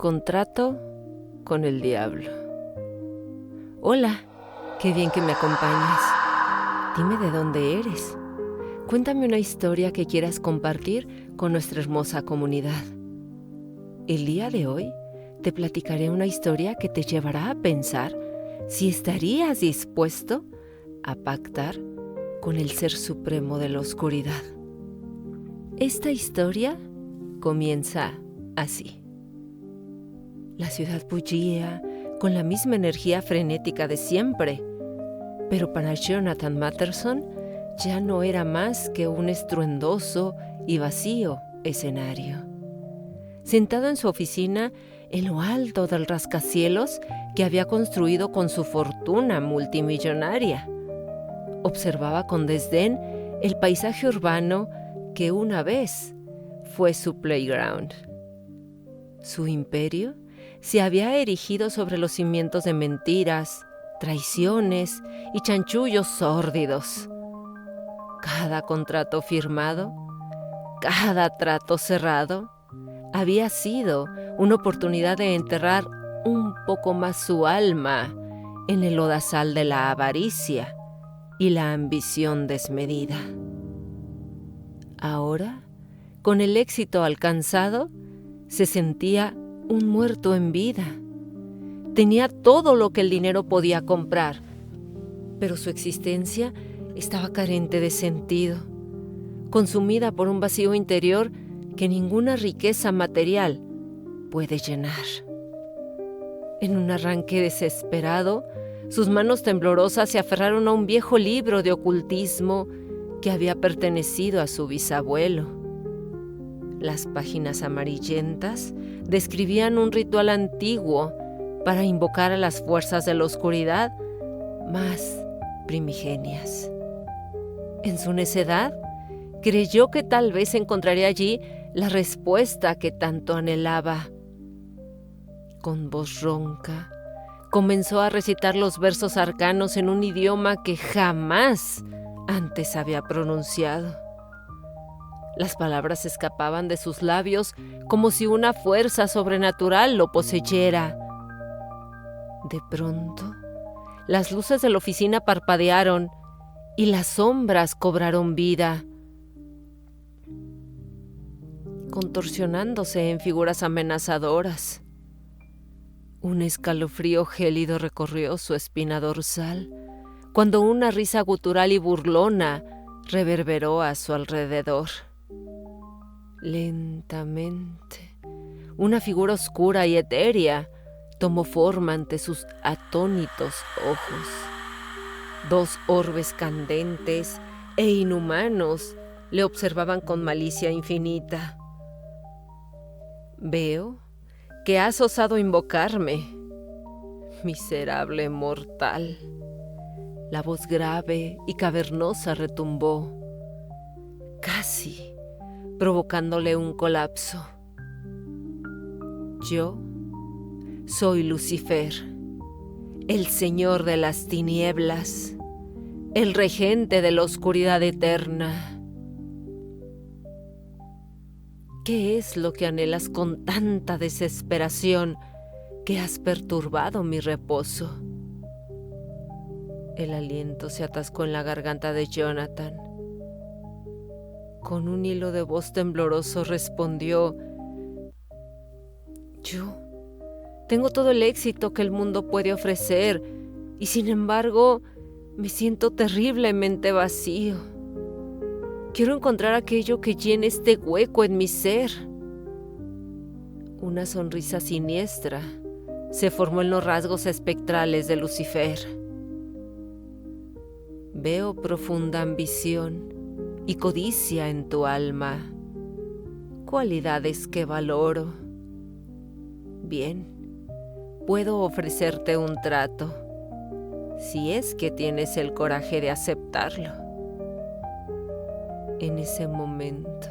Contrato con el diablo. Hola, qué bien que me acompañas. Dime de dónde eres. Cuéntame una historia que quieras compartir con nuestra hermosa comunidad. El día de hoy te platicaré una historia que te llevará a pensar si estarías dispuesto a pactar con el Ser Supremo de la Oscuridad. Esta historia comienza así. La ciudad bullía con la misma energía frenética de siempre, pero para Jonathan Matterson ya no era más que un estruendoso y vacío escenario. Sentado en su oficina, en lo alto del rascacielos que había construido con su fortuna multimillonaria, observaba con desdén el paisaje urbano que una vez fue su playground. Su imperio se había erigido sobre los cimientos de mentiras, traiciones y chanchullos sórdidos. Cada contrato firmado, cada trato cerrado, había sido una oportunidad de enterrar un poco más su alma en el lodazal de la avaricia y la ambición desmedida. Ahora, con el éxito alcanzado, se sentía un muerto en vida. Tenía todo lo que el dinero podía comprar, pero su existencia estaba carente de sentido, consumida por un vacío interior que ninguna riqueza material puede llenar. En un arranque desesperado, sus manos temblorosas se aferraron a un viejo libro de ocultismo que había pertenecido a su bisabuelo. Las páginas amarillentas describían un ritual antiguo para invocar a las fuerzas de la oscuridad más primigenias. En su necedad, creyó que tal vez encontraría allí la respuesta que tanto anhelaba. Con voz ronca, comenzó a recitar los versos arcanos en un idioma que jamás antes había pronunciado. Las palabras escapaban de sus labios como si una fuerza sobrenatural lo poseyera. De pronto, las luces de la oficina parpadearon y las sombras cobraron vida, contorsionándose en figuras amenazadoras. Un escalofrío gélido recorrió su espina dorsal cuando una risa gutural y burlona reverberó a su alrededor. Lentamente, una figura oscura y etérea tomó forma ante sus atónitos ojos. Dos orbes candentes e inhumanos le observaban con malicia infinita. «Veo que has osado invocarme, miserable mortal». La voz grave y cavernosa retumbó, casi provocándole un colapso. «Yo soy Lucifer, el señor de las tinieblas, el regente de la oscuridad eterna». ¿Qué es lo que anhelas con tanta desesperación que has perturbado mi reposo? El aliento se atascó en la garganta de Jonathan. Con un hilo de voz tembloroso respondió: «Yo tengo todo el éxito que el mundo puede ofrecer y sin embargo me siento terriblemente vacío. Quiero encontrar aquello que llene este hueco en mi ser». Una sonrisa siniestra se formó en los rasgos espectrales de Lucifer. «Veo profunda ambición y codicia en tu alma, cualidades que valoro. Bien, puedo ofrecerte un trato, si es que tienes el coraje de aceptarlo». En ese momento,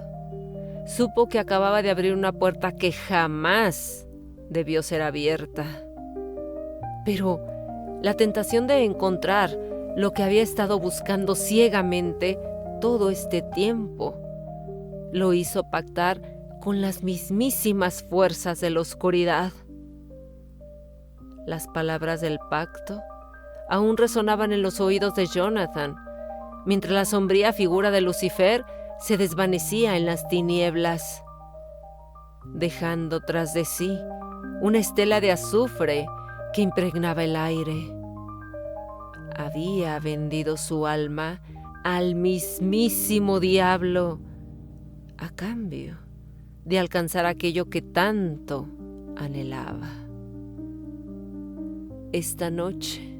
supo que acababa de abrir una puerta que jamás debió ser abierta. Pero la tentación de encontrar lo que había estado buscando ciegamente todo este tiempo lo hizo pactar con las mismísimas fuerzas de la oscuridad. Las palabras del pacto aún resonaban en los oídos de Jonathan, mientras la sombría figura de Lucifer se desvanecía en las tinieblas, dejando tras de sí una estela de azufre que impregnaba el aire. Había vendido su alma al mismísimo diablo a cambio de alcanzar aquello que tanto anhelaba. Esta noche,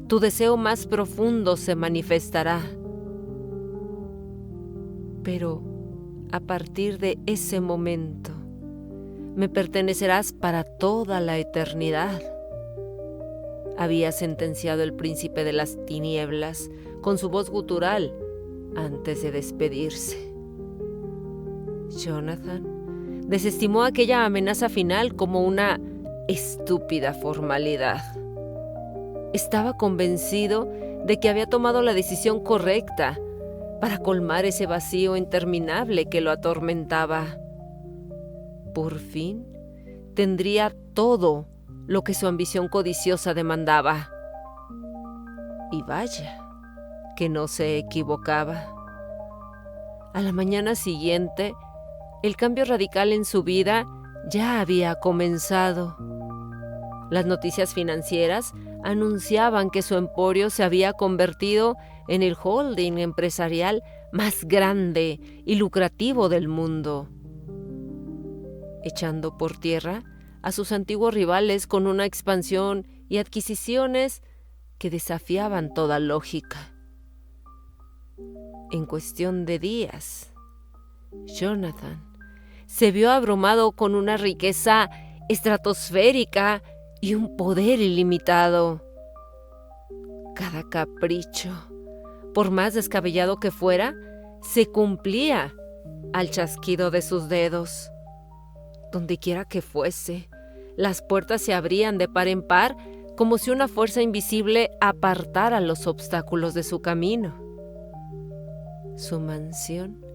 tu deseo más profundo se manifestará, pero a partir de ese momento, me pertenecerás para toda la eternidad, había sentenciado el príncipe de las tinieblas con su voz gutural antes de despedirse. Jonathan desestimó aquella amenaza final como una estúpida formalidad. Estaba convencido de que había tomado la decisión correcta para colmar ese vacío interminable que lo atormentaba. Por fin tendría todo lo que su ambición codiciosa demandaba. Y vaya, que no se equivocaba. A la mañana siguiente, el cambio radical en su vida ya había comenzado. Las noticias financieras anunciaban que su emporio se había convertido en el holding empresarial más grande y lucrativo del mundo, echando por tierra a sus antiguos rivales con una expansión y adquisiciones que desafiaban toda lógica. En cuestión de días, Jonathan se vio abrumado con una riqueza estratosférica y un poder ilimitado. Cada capricho, por más descabellado que fuera, se cumplía al chasquido de sus dedos. Dondequiera que fuese, las puertas se abrían de par en par como si una fuerza invisible apartara los obstáculos de su camino. Su mansión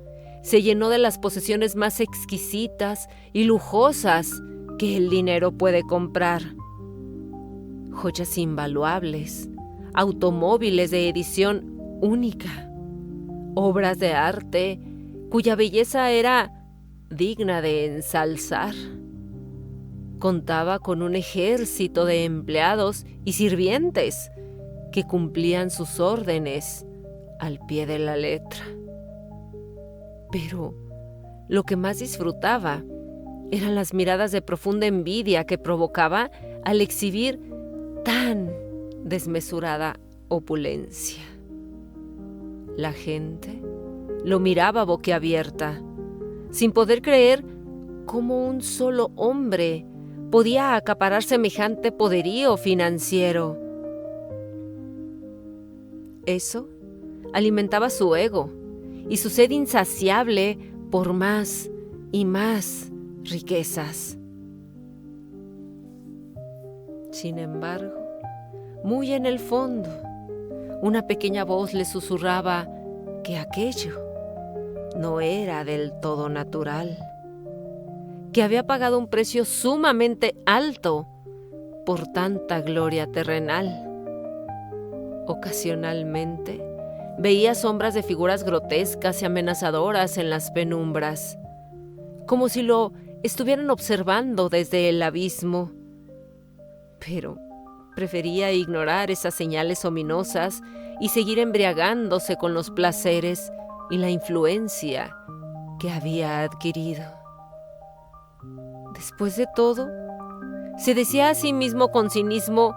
se llenó de las posesiones más exquisitas y lujosas que el dinero puede comprar. Joyas invaluables, automóviles de edición única, obras de arte cuya belleza era digna de ensalzar. Contaba con un ejército de empleados y sirvientes que cumplían sus órdenes al pie de la letra. Pero lo que más disfrutaba eran las miradas de profunda envidia que provocaba al exhibir tan desmesurada opulencia. La gente lo miraba boquiabierta, sin poder creer cómo un solo hombre podía acaparar semejante poderío financiero. Eso alimentaba su ego y su sed insaciable por más y más riquezas. Sin embargo, muy en el fondo, una pequeña voz le susurraba que aquello no era del todo natural, que había pagado un precio sumamente alto por tanta gloria terrenal. Ocasionalmente, veía sombras de figuras grotescas y amenazadoras en las penumbras, como si lo estuvieran observando desde el abismo. Pero prefería ignorar esas señales ominosas y seguir embriagándose con los placeres y la influencia que había adquirido. Después de todo, se decía a sí mismo con cinismo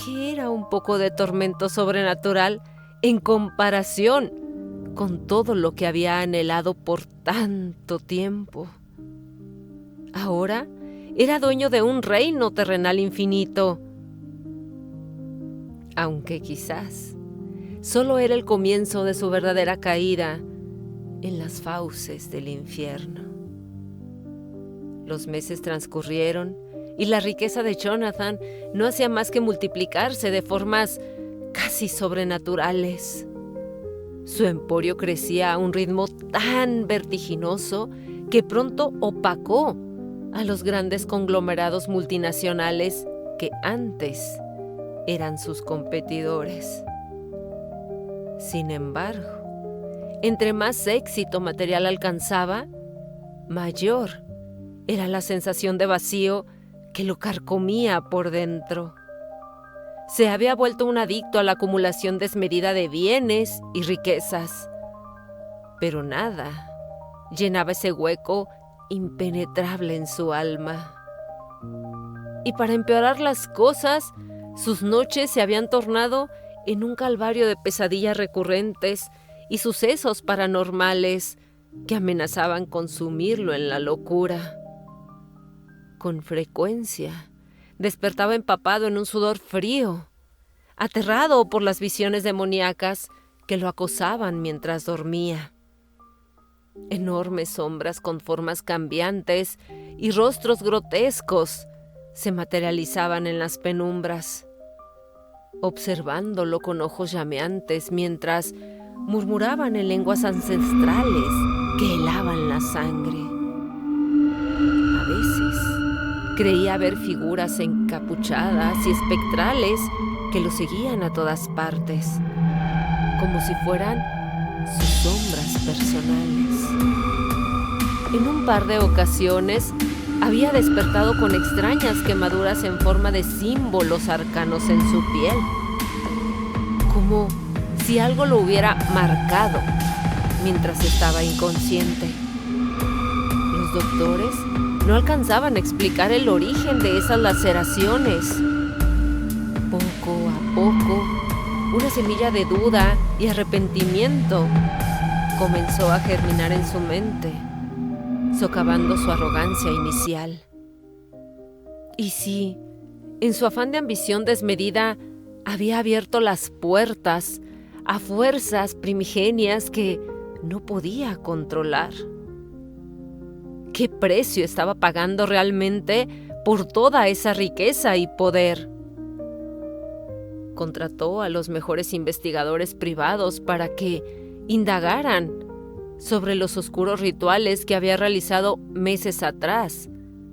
que era un poco de tormento sobrenatural en comparación con todo lo que había anhelado por tanto tiempo. Ahora era dueño de un reino terrenal infinito, aunque quizás solo era el comienzo de su verdadera caída en las fauces del infierno. Los meses transcurrieron y la riqueza de Jonathan no hacía más que multiplicarse de formas casi sobrenaturales. Su emporio crecía a un ritmo tan vertiginoso que pronto opacó a los grandes conglomerados multinacionales que antes eran sus competidores. Sin embargo, entre más éxito material alcanzaba, mayor era la sensación de vacío que lo carcomía por dentro. Se había vuelto un adicto a la acumulación desmedida de bienes y riquezas, pero nada llenaba ese hueco impenetrable en su alma. Y para empeorar las cosas, sus noches se habían tornado en un calvario de pesadillas recurrentes y sucesos paranormales que amenazaban consumirlo en la locura. Con frecuencia, despertaba empapado en un sudor frío, aterrado por las visiones demoníacas que lo acosaban mientras dormía. Enormes sombras con formas cambiantes y rostros grotescos se materializaban en las penumbras, observándolo con ojos llameantes mientras murmuraban en lenguas ancestrales que helaban la sangre. A veces creía ver figuras encapuchadas y espectrales que lo seguían a todas partes, como si fueran sus sombras personales. En un par de ocasiones había despertado con extrañas quemaduras en forma de símbolos arcanos en su piel, como si algo lo hubiera marcado mientras estaba inconsciente. Los doctores no alcanzaban a explicar el origen de esas laceraciones. Poco a poco, una semilla de duda y arrepentimiento comenzó a germinar en su mente, socavando su arrogancia inicial. Y si, en su afán de ambición desmedida, había abierto las puertas a fuerzas primigenias que no podía controlar. ¿Qué precio estaba pagando realmente por toda esa riqueza y poder? Contrató a los mejores investigadores privados para que indagaran sobre los oscuros rituales que había realizado meses atrás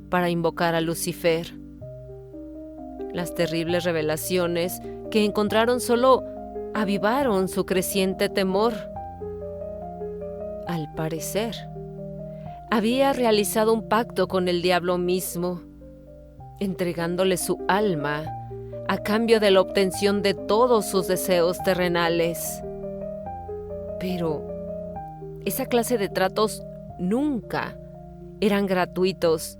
para invocar a Lucifer. Las terribles revelaciones que encontraron solo avivaron su creciente temor. Al parecer, había realizado un pacto con el diablo mismo, entregándole su alma a cambio de la obtención de todos sus deseos terrenales. Pero esa clase de tratos nunca eran gratuitos,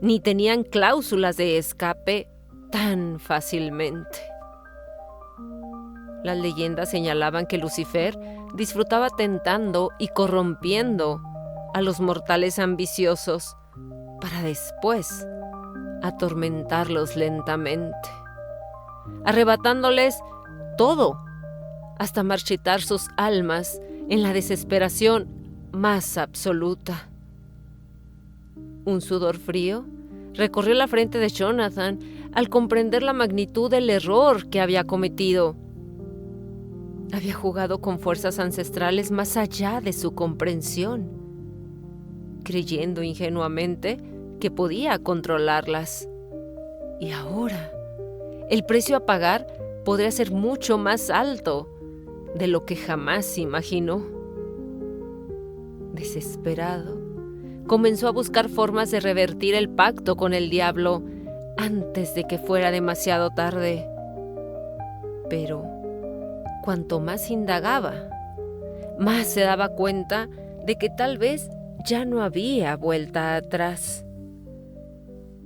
ni tenían cláusulas de escape tan fácilmente. Las leyendas señalaban que Lucifer disfrutaba tentando y corrompiendo a los mortales ambiciosos para después atormentarlos lentamente, arrebatándoles todo hasta marchitar sus almas en la desesperación más absoluta. Un sudor frío recorrió la frente de Jonathan al comprender la magnitud del error que había cometido. Había jugado con fuerzas ancestrales más allá de su comprensión, creyendo ingenuamente que podía controlarlas. Y ahora, el precio a pagar podría ser mucho más alto de lo que jamás imaginó. Desesperado, comenzó a buscar formas de revertir el pacto con el diablo antes de que fuera demasiado tarde. Pero cuanto más indagaba, más se daba cuenta de que tal vez ya no había vuelta atrás.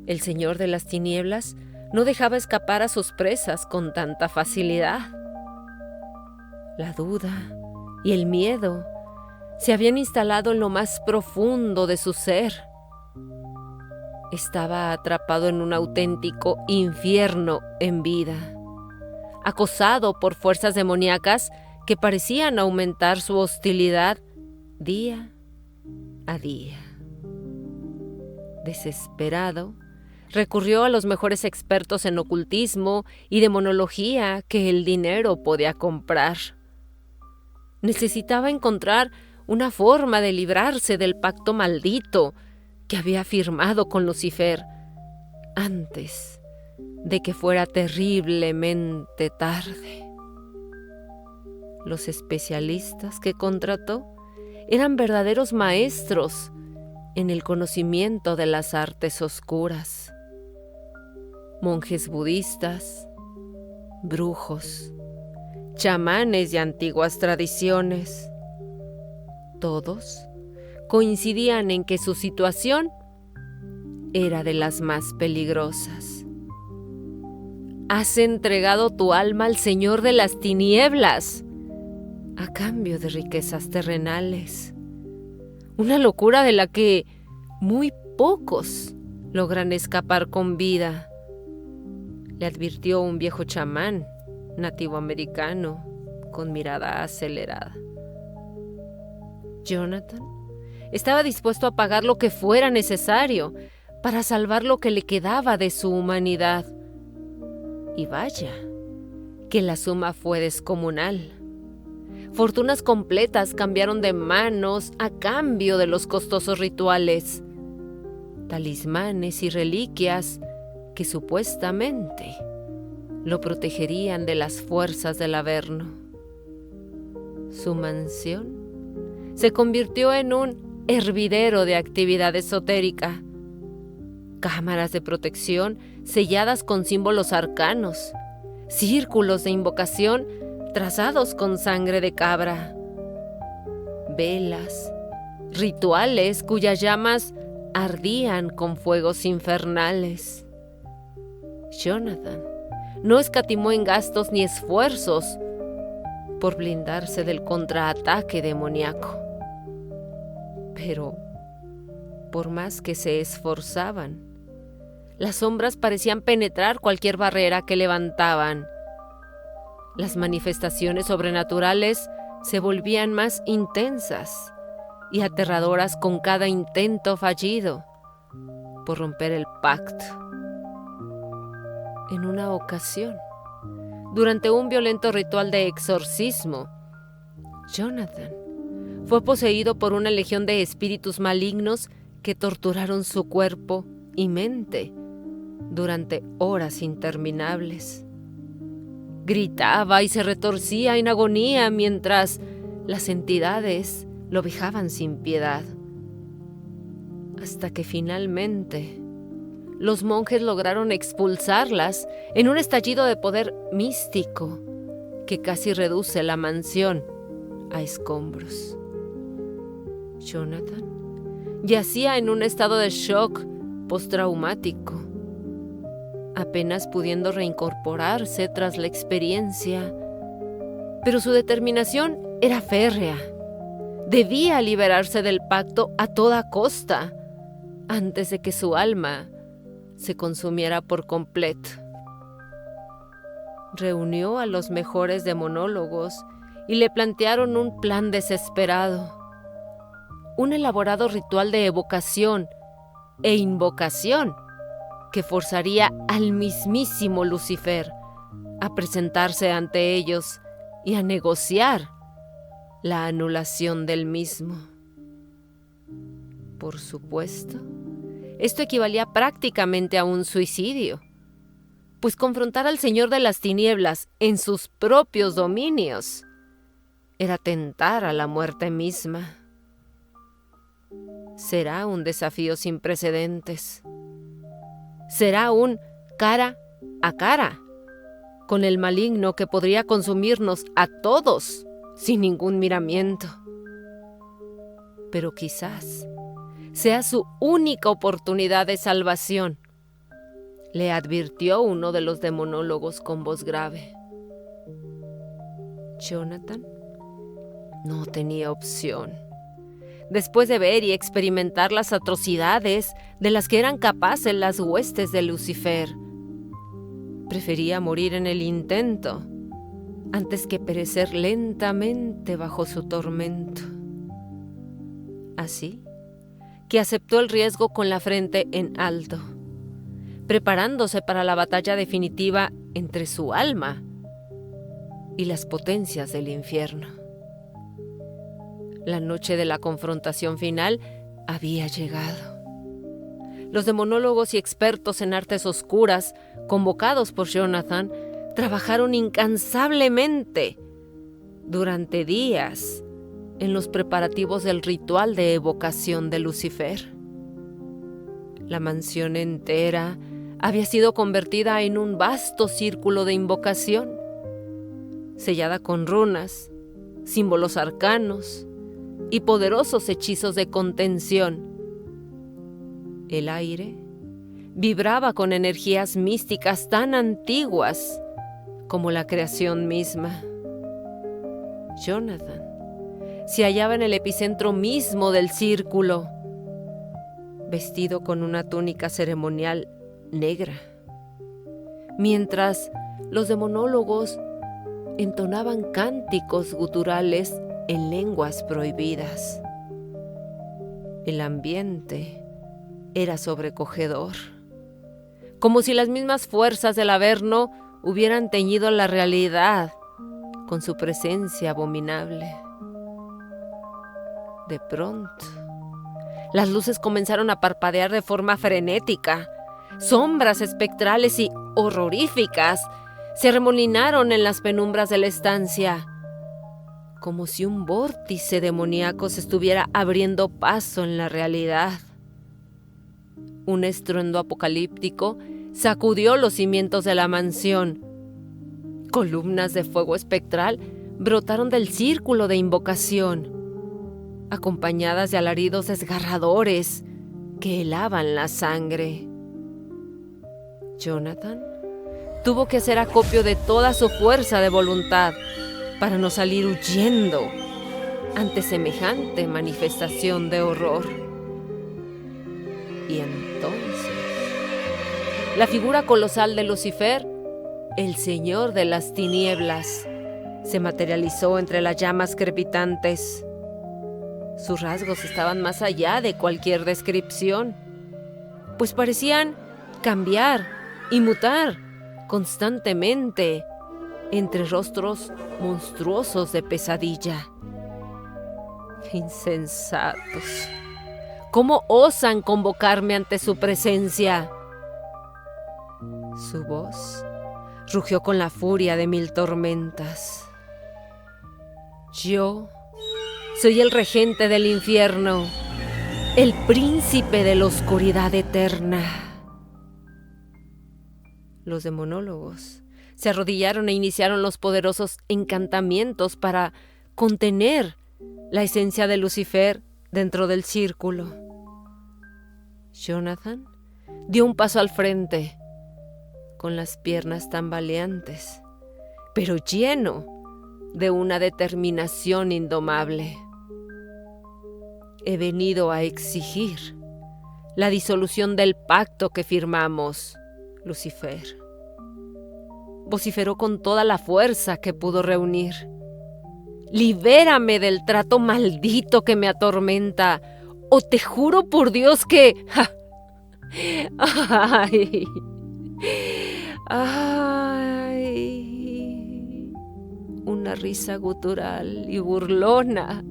El Señor de las Tinieblas no dejaba escapar a sus presas con tanta facilidad. La duda y el miedo se habían instalado en lo más profundo de su ser. Estaba atrapado en un auténtico infierno en vida, acosado por fuerzas demoníacas que parecían aumentar su hostilidad día a día. Desesperado, recurrió a los mejores expertos en ocultismo y demonología que el dinero podía comprar. Necesitaba encontrar una forma de librarse del pacto maldito que había firmado con Lucifer antes de que fuera terriblemente tarde. Los especialistas que contrató eran verdaderos maestros en el conocimiento de las artes oscuras. Monjes budistas, brujos, chamanes de antiguas tradiciones. Todos coincidían en que su situación era de las más peligrosas. Has entregado tu alma al Señor de las Tinieblas a cambio de riquezas terrenales. Una locura de la que muy pocos logran escapar con vida, le advirtió un viejo chamán nativo americano con mirada acelerada. Jonathan estaba dispuesto a pagar lo que fuera necesario para salvar lo que le quedaba de su humanidad. Y vaya, que la suma fue descomunal. Fortunas completas cambiaron de manos a cambio de los costosos rituales, talismanes y reliquias que supuestamente lo protegerían de las fuerzas del Averno. Su mansión se convirtió en un hervidero de actividad esotérica. Cámaras de protección selladas con símbolos arcanos, círculos de invocación trazados con sangre de cabra, velas, rituales cuyas llamas ardían con fuegos infernales. Jonathan no escatimó en gastos ni esfuerzos por blindarse del contraataque demoníaco. Pero, por más que se esforzaban, las sombras parecían penetrar cualquier barrera que levantaban. Las manifestaciones sobrenaturales se volvían más intensas y aterradoras con cada intento fallido por romper el pacto. En una ocasión, durante un violento ritual de exorcismo, Jonathan fue poseído por una legión de espíritus malignos que torturaron su cuerpo y mente durante horas interminables. Gritaba y se retorcía en agonía mientras las entidades lo vejaban sin piedad. Hasta que finalmente los monjes lograron expulsarlas en un estallido de poder místico que casi reduce la mansión a escombros. Jonathan yacía en un estado de shock postraumático, apenas pudiendo reincorporarse tras la experiencia, pero su determinación era férrea. Debía liberarse del pacto a toda costa, antes de que su alma se consumiera por completo. Reunió a los mejores demonólogos y le plantearon un plan desesperado, un elaborado ritual de evocación e invocación que forzaría al mismísimo Lucifer a presentarse ante ellos y a negociar la anulación del mismo. Por supuesto, esto equivalía prácticamente a un suicidio, pues confrontar al Señor de las Tinieblas en sus propios dominios era tentar a la muerte misma. Será un desafío sin precedentes. Será un cara a cara con el maligno que podría consumirnos a todos sin ningún miramiento. Pero quizás sea su única oportunidad de salvación, le advirtió uno de los demonólogos con voz grave. Jonathan no tenía opción. Después de ver y experimentar las atrocidades de las que eran capaces las huestes de Lucifer, prefería morir en el intento antes que perecer lentamente bajo su tormento. Así que aceptó el riesgo con la frente en alto, preparándose para la batalla definitiva entre su alma y las potencias del infierno. La noche de la confrontación final había llegado. Los demonólogos y expertos en artes oscuras, convocados por Jonathan, trabajaron incansablemente durante días en los preparativos del ritual de evocación de Lucifer. La mansión entera había sido convertida en un vasto círculo de invocación, sellada con runas, símbolos arcanos y poderosos hechizos de contención. El aire vibraba con energías místicas tan antiguas como la creación misma. Jonathan se hallaba en el epicentro mismo del círculo, vestido con una túnica ceremonial negra, mientras los demonólogos entonaban cánticos guturales en lenguas prohibidas. El ambiente era sobrecogedor, como si las mismas fuerzas del Averno hubieran teñido la realidad con su presencia abominable. De pronto, las luces comenzaron a parpadear de forma frenética. Sombras espectrales y horroríficas se arremolinaron en las penumbras de la estancia, como si un vórtice demoníaco se estuviera abriendo paso en la realidad. Un estruendo apocalíptico sacudió los cimientos de la mansión. Columnas de fuego espectral brotaron del círculo de invocación, acompañadas de alaridos desgarradores que helaban la sangre. Jonathan tuvo que hacer acopio de toda su fuerza de voluntad para no salir huyendo ante semejante manifestación de horror. Y entonces, la figura colosal de Lucifer, el señor de las tinieblas, se materializó entre las llamas crepitantes. Sus rasgos estaban más allá de cualquier descripción, pues parecían cambiar y mutar constantemente entre rostros monstruosos de pesadilla. Insensatos, ¿cómo osan convocarme ante su presencia? Su voz rugió con la furia de 1000 tormentas. Yo soy el regente del infierno, el príncipe de la oscuridad eterna. Los demonólogos se arrodillaron e iniciaron los poderosos encantamientos para contener la esencia de Lucifer dentro del círculo. Jonathan dio un paso al frente, con las piernas tambaleantes, pero lleno de una determinación indomable. He venido a exigir la disolución del pacto que firmamos, Lucifer. Vociferó con toda la fuerza que pudo reunir. Libérame del trato maldito que me atormenta, o te juro por Dios que... ¡Ay! ¡Ay! Una risa gutural y burlona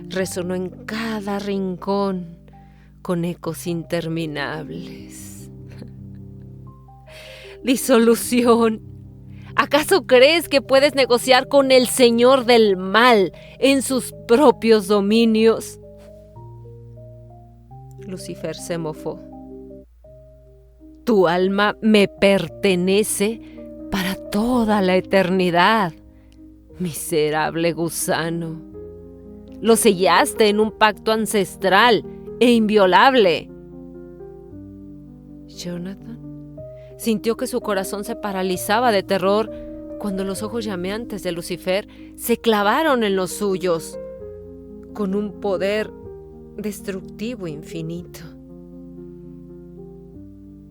resonó en cada rincón con ecos interminables. Disolución. ¿Acaso crees que puedes negociar con el Señor del Mal en sus propios dominios? Lucifer se mofó. Tu alma me pertenece para toda la eternidad, miserable gusano. Lo sellaste en un pacto ancestral e inviolable. Jonathan sintió que su corazón se paralizaba de terror cuando los ojos llameantes de Lucifer se clavaron en los suyos con un poder destructivo infinito.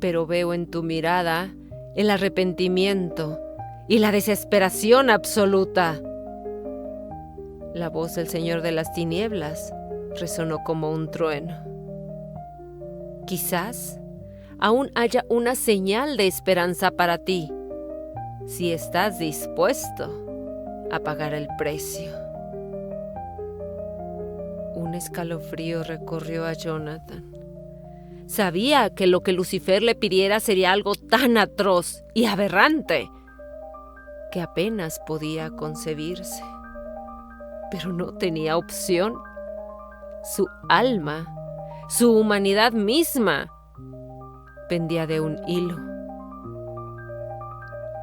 Pero veo en tu mirada el arrepentimiento y la desesperación absoluta. La voz del Señor de las Tinieblas resonó como un trueno. Quizás aún haya una señal de esperanza para ti, si estás dispuesto a pagar el precio. escalofrío recorrió a Jonathan. Sabía que lo que Lucifer le pidiera sería algo tan atroz y aberrante que apenas podía concebirse. Pero no tenía opción. Su alma, su humanidad misma, pendía de un hilo.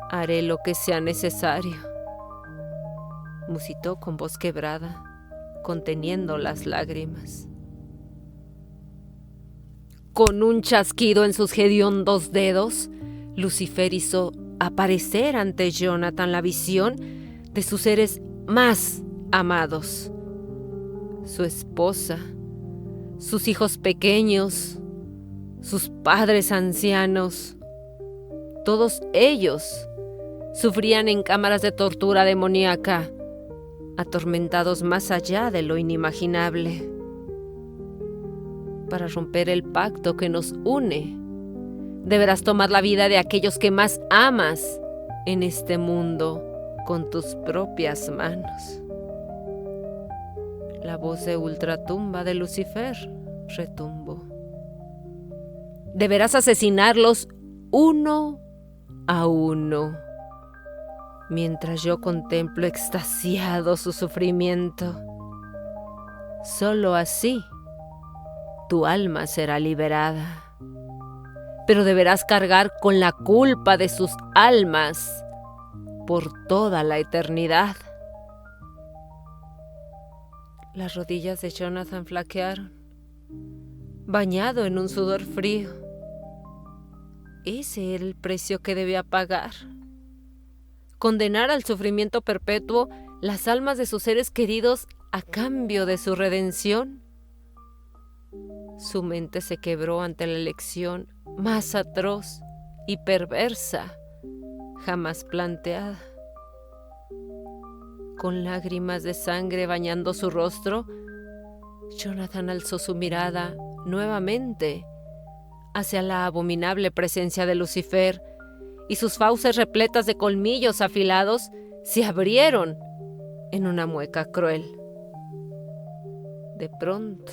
Haré lo que sea necesario, musitó con voz quebrada, conteniendo las lágrimas. Con un chasquido en sus hediondos dedos, Lucifer hizo aparecer ante Jonathan la visión de sus seres más amados. Su esposa, sus hijos pequeños, sus padres ancianos. Todos ellos sufrían en cámaras de tortura demoníaca, atormentados más allá de lo inimaginable. Para romper el pacto que nos une, deberás tomar la vida de aquellos que más amas en este mundo con tus propias manos. La voz de ultratumba de Lucifer retumbó. Deberás asesinarlos uno a uno, mientras yo contemplo extasiado su sufrimiento. Solo así tu alma será liberada, pero deberás cargar con la culpa de sus almas por toda la eternidad. Las rodillas de Jonathan flaquearon, bañado en un sudor frío. Ese era el precio que debía pagar. Condenar al sufrimiento perpetuo las almas de sus seres queridos a cambio de su redención. Su mente se quebró ante la elección más atroz y perversa jamás planteada. Con lágrimas de sangre bañando su rostro, Jonathan alzó su mirada nuevamente hacia la abominable presencia de Lucifer, y sus fauces repletas de colmillos afilados se abrieron en una mueca cruel. De pronto,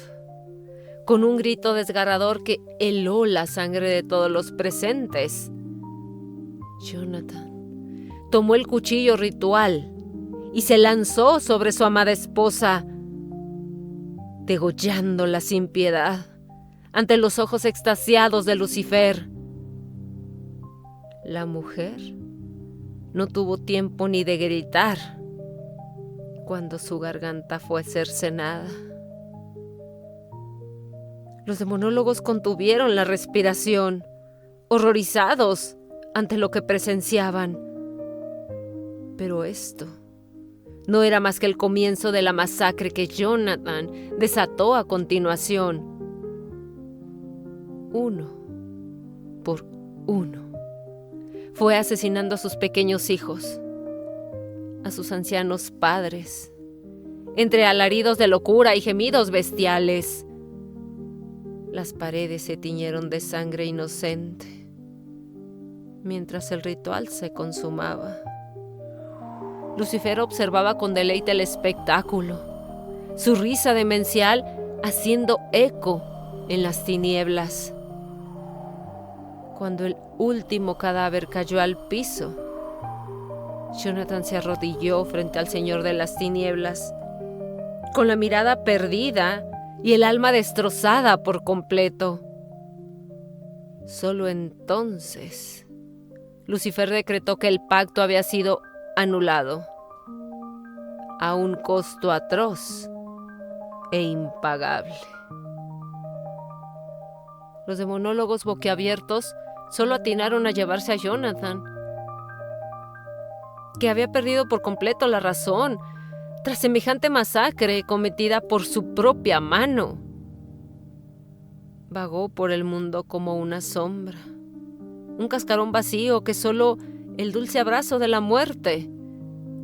con un grito desgarrador que heló la sangre de todos los presentes, Jonathan tomó el cuchillo ritual y se lanzó sobre su amada esposa, degollándola sin piedad ante los ojos extasiados de Lucifer. La mujer no tuvo tiempo ni de gritar cuando su garganta fue cercenada. Los demonólogos contuvieron la respiración, horrorizados ante lo que presenciaban. Pero esto no era más que el comienzo de la masacre que Jonathan desató a continuación. Uno por uno, fue asesinando a sus pequeños hijos, a sus ancianos padres, entre alaridos de locura y gemidos bestiales. Las paredes se tiñeron de sangre inocente mientras el ritual se consumaba. Lucifer observaba con deleite el espectáculo, su risa demencial haciendo eco en las tinieblas. Cuando el último cadáver cayó al piso, Jonathan se arrodilló frente al Señor de las Tinieblas, con la mirada perdida y el alma destrozada por completo. Solo entonces, Lucifer decretó que el pacto había sido anulado, a un costo atroz e impagable. Los demonólogos boquiabiertos solo atinaron a llevarse a Jonathan, que había perdido por completo la razón tras semejante masacre cometida por su propia mano. Vagó por el mundo como una sombra, un cascarón vacío que solo el dulce abrazo de la muerte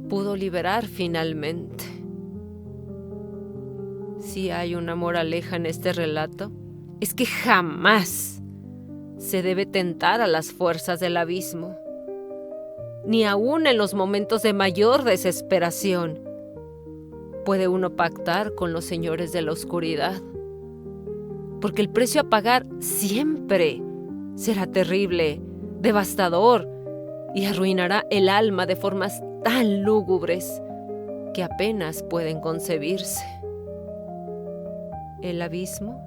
pudo liberar finalmente. Si hay una moraleja en este relato, es que jamás se debe tentar a las fuerzas del abismo, ni aún en los momentos de mayor desesperación, puede uno pactar con los señores de la oscuridad, porque el precio a pagar siempre será terrible, devastador y arruinará el alma de formas tan lúgubres que apenas pueden concebirse. El abismo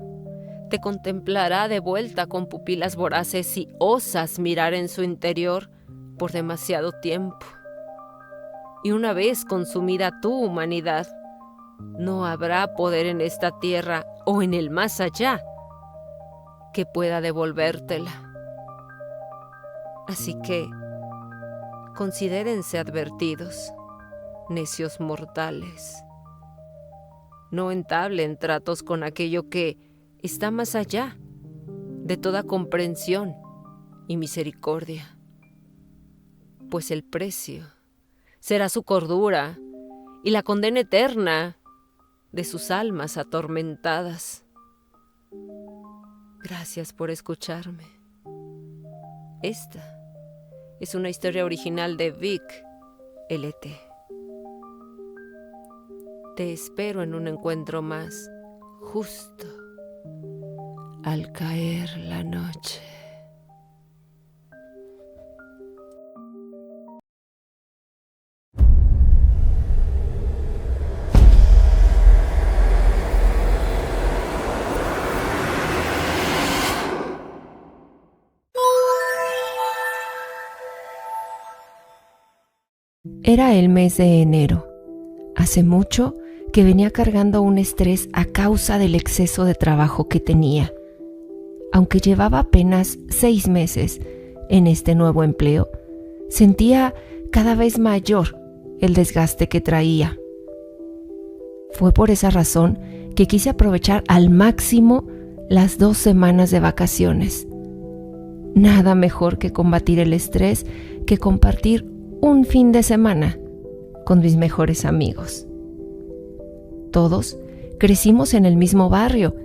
te contemplará de vuelta con pupilas voraces si osas mirar en su interior por demasiado tiempo. Y una vez consumida tu humanidad, no habrá poder en esta tierra o en el más allá que pueda devolvértela. Así que considérense advertidos, necios mortales. No entablen tratos con aquello que está más allá de toda comprensión y misericordia, pues el precio será su cordura y la condena eterna de sus almas atormentadas. Gracias por escucharme. Esta es una historia original de Vic LT. Te espero en un encuentro más, justo al caer la noche. Era el mes de enero. Hace mucho que venía cargando un estrés a causa del exceso de trabajo que tenía. Aunque llevaba apenas 6 meses en este nuevo empleo, sentía cada vez mayor el desgaste que traía. Fue por esa razón que quise aprovechar al máximo las 2 semanas de vacaciones. Nada mejor que combatir el estrés que compartir un fin de semana con mis mejores amigos. Todos crecimos en el mismo barrio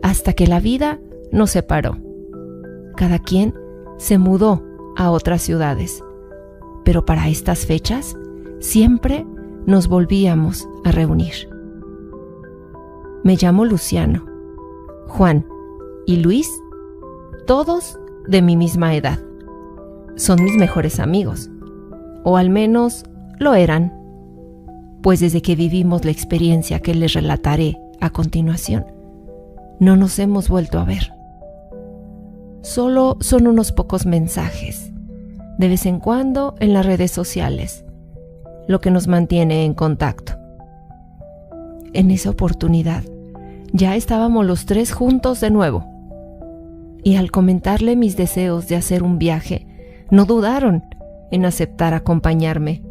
hasta que la vida nos separó. Cada quien se mudó a otras ciudades, pero para estas fechas siempre nos volvíamos a reunir. Me llamo Luciano, Juan y Luis, todos de mi misma edad. Son mis mejores amigos, o al menos lo eran, pues desde que vivimos la experiencia que les relataré a continuación, no nos hemos vuelto a ver. Solo son unos pocos mensajes, de vez en cuando en las redes sociales, lo que nos mantiene en contacto. En esa oportunidad, ya estábamos los 3 juntos de nuevo, y al comentarle mis deseos de hacer un viaje, no dudaron en aceptar acompañarme.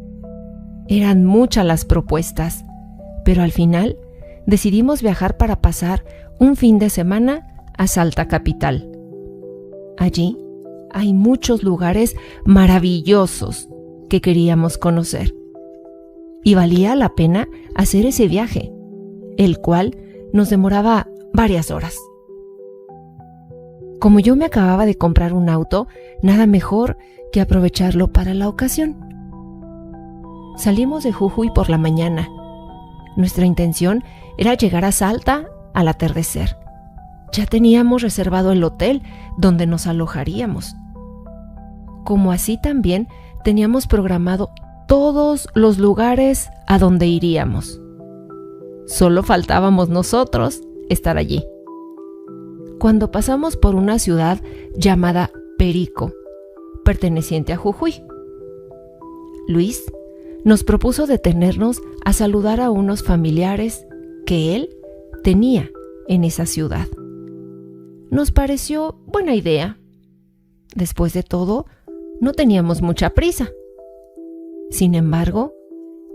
Eran muchas las propuestas, pero al final decidimos viajar para pasar un fin de semana a Salta capital. Allí hay muchos lugares maravillosos que queríamos conocer, y valía la pena hacer ese viaje, el cual nos demoraba varias horas. Como yo me acababa de comprar un auto, nada mejor que aprovecharlo para la ocasión. Salimos de Jujuy por la mañana. Nuestra intención era llegar a Salta al atardecer. Ya teníamos reservado el hotel donde nos alojaríamos. Como así también teníamos programado todos los lugares a donde iríamos. Solo faltábamos nosotros estar allí. Cuando pasamos por una ciudad llamada Perico, perteneciente a Jujuy, Luis nos propuso detenernos a saludar a unos familiares que él tenía en esa ciudad. Nos pareció buena idea. Después de todo, no teníamos mucha prisa. Sin embargo,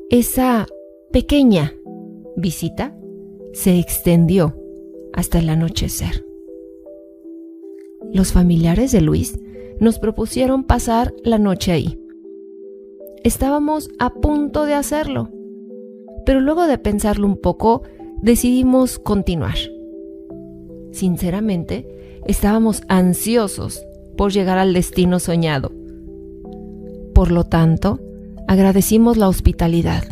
esa pequeña visita se extendió hasta el anochecer. Los familiares de Luis nos propusieron pasar la noche ahí. Estábamos a punto de hacerlo, pero luego de pensarlo un poco, decidimos continuar. Sinceramente, estábamos ansiosos por llegar al destino soñado. Por lo tanto, agradecimos la hospitalidad,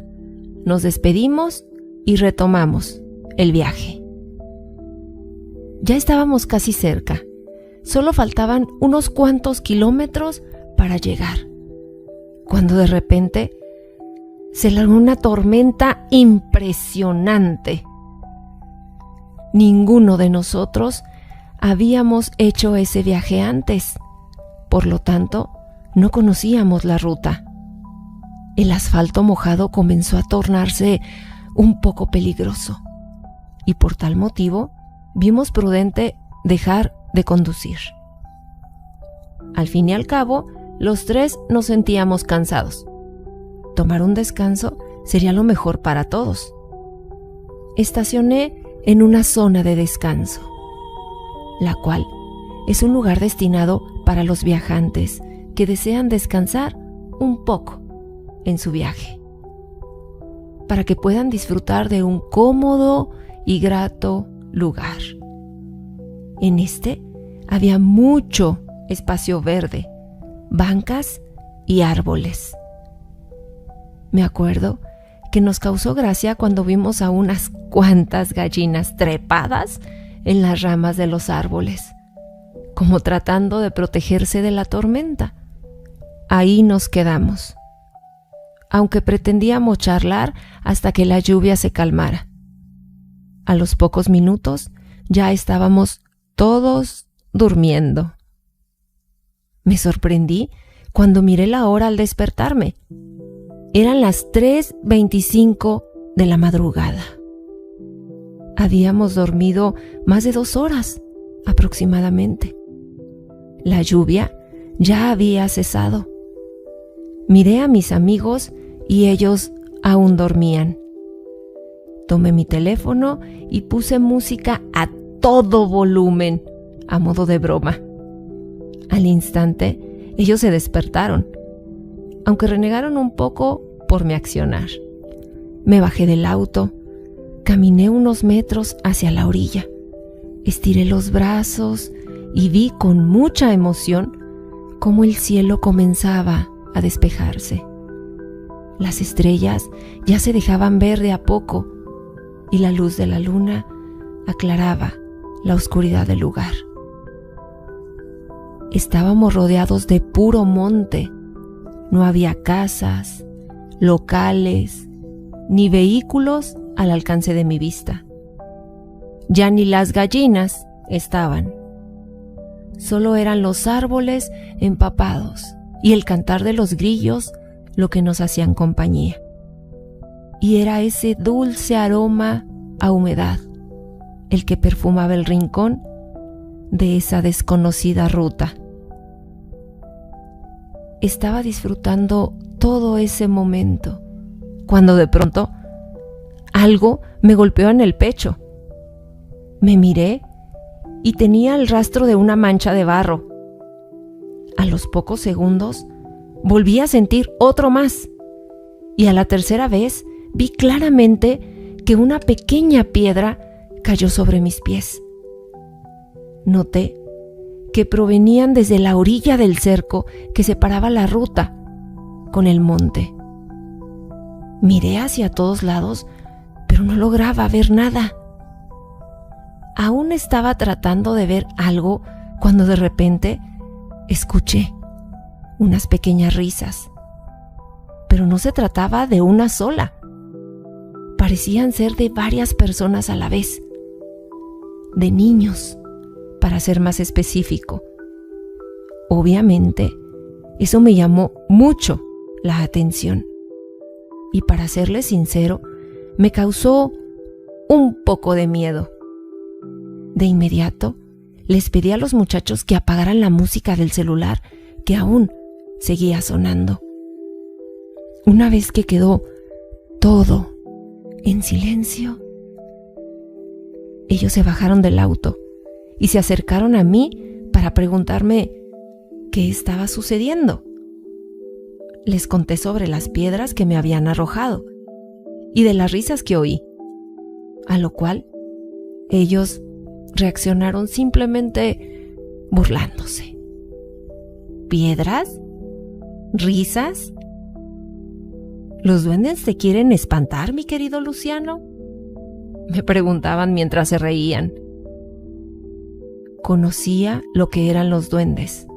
nos despedimos y retomamos el viaje. Ya estábamos casi cerca. Solo faltaban unos cuantos kilómetros para llegar, cuando de repente se largó una tormenta impresionante. Ninguno de nosotros habíamos hecho ese viaje antes, por lo tanto, no conocíamos la ruta. El asfalto mojado comenzó a tornarse un poco peligroso y por tal motivo vimos prudente dejar de conducir. Al fin y al cabo, los tres nos sentíamos cansados. Tomar un descanso sería lo mejor para todos. Estacioné en una zona de descanso, la cual es un lugar destinado para los viajantes que desean descansar un poco en su viaje, para que puedan disfrutar de un cómodo y grato lugar. En este había mucho espacio verde, bancas y árboles. Me acuerdo que nos causó gracia cuando vimos a unas cuantas gallinas trepadas en las ramas de los árboles, como tratando de protegerse de la tormenta. Ahí nos quedamos, aunque pretendíamos charlar hasta que la lluvia se calmara. A los pocos minutos ya estábamos todos durmiendo. Me sorprendí cuando miré la hora al despertarme. Eran las 3:25 de la madrugada. Habíamos dormido más de 2 horas aproximadamente. La lluvia ya había cesado. Miré a mis amigos y ellos aún dormían. Tomé mi teléfono y puse música a todo volumen, a modo de broma. Al instante, ellos se despertaron, aunque renegaron un poco por mi accionar. Me bajé del auto, caminé unos metros hacia la orilla, estiré los brazos y vi con mucha emoción cómo el cielo comenzaba a despejarse. Las estrellas ya se dejaban ver de a poco y la luz de la luna aclaraba la oscuridad del lugar. Estábamos rodeados de puro monte. No había casas, locales, ni vehículos al alcance de mi vista. Ya ni las gallinas estaban. Solo eran los árboles empapados y el cantar de los grillos lo que nos hacían compañía. Y era ese dulce aroma a humedad el que perfumaba el rincón de esa desconocida ruta. Estaba disfrutando todo ese momento, cuando de pronto algo me golpeó en el pecho. Me miré y tenía el rastro de una mancha de barro. A los pocos segundos volví a sentir otro más, y a la tercera vez vi claramente que una pequeña piedra cayó sobre mis pies. Noté que provenían desde la orilla del cerco que separaba la ruta con el monte. Miré hacia todos lados, pero no lograba ver nada. Aún estaba tratando de ver algo cuando de repente escuché unas pequeñas risas. Pero no se trataba de una sola. Parecían ser de varias personas a la vez. De niños, para ser más específico. Obviamente, eso me llamó mucho la atención. Y para serles sincero, me causó un poco de miedo. De inmediato, les pedí a los muchachos que apagaran la música del celular, que aún seguía sonando. Una vez que quedó todo en silencio, ellos se bajaron del auto y se acercaron a mí para preguntarme qué estaba sucediendo. Les conté sobre las piedras que me habían arrojado y de las risas que oí, a lo cual ellos reaccionaron simplemente burlándose. ¿Piedras? ¿Risas? ¿Los duendes te quieren espantar, mi querido Luciano? me preguntaban mientras se reían. Conocía lo que eran los duendes,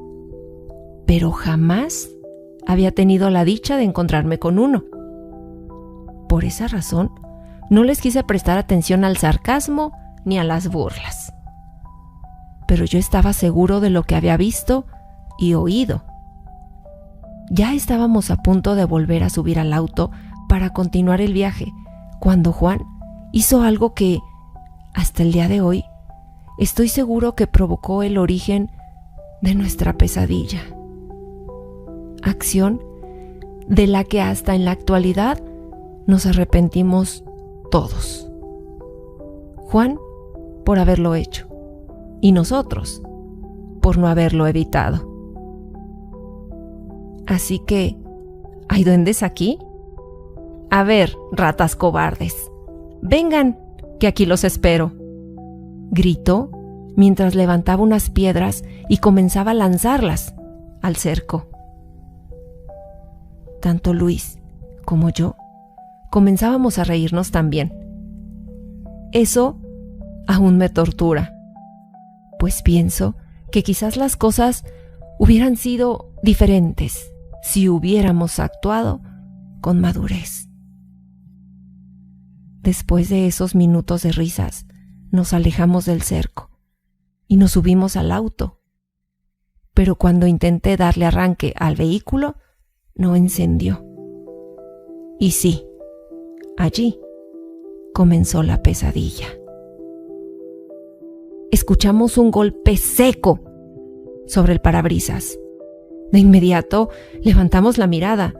pero jamás había tenido la dicha de encontrarme con uno. Por esa razón, no les quise prestar atención al sarcasmo ni a las burlas. Pero yo estaba seguro de lo que había visto y oído. Ya estábamos a punto de volver a subir al auto para continuar el viaje, cuando Juan hizo algo que, hasta el día de hoy, estoy seguro que provocó el origen de nuestra pesadilla. Acción de la que hasta en la actualidad nos arrepentimos todos. Juan por haberlo hecho y nosotros por no haberlo evitado. Así que, ¿hay duendes aquí? A ver, ratas cobardes, vengan, que aquí los espero, gritó mientras levantaba unas piedras y comenzaba a lanzarlas al cerco. Tanto Luis como yo comenzábamos a reírnos también. Eso aún me tortura, pues pienso que quizás las cosas hubieran sido diferentes si hubiéramos actuado con madurez. Después de esos minutos de risas, nos alejamos del cerco y nos subimos al auto. Pero cuando intenté darle arranque al vehículo, no encendió. Y sí, allí comenzó la pesadilla. Escuchamos un golpe seco sobre el parabrisas. De inmediato levantamos la mirada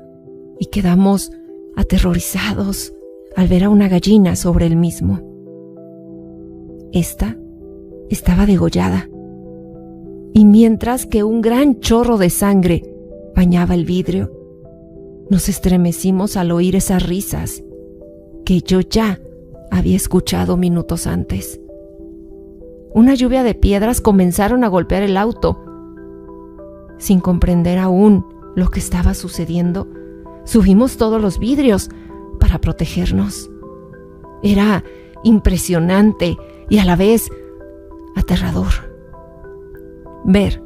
y quedamos aterrorizados al ver a una gallina sobre el mismo. Esta estaba degollada, y mientras que un gran chorro de sangre bañaba el vidrio, nos estremecimos al oír esas risas que yo ya había escuchado minutos antes. Una lluvia de piedras comenzaron a golpear el auto. Sin comprender aún lo que estaba sucediendo, subimos todos los vidrios para protegernos. Era impresionante y a la vez aterrador ver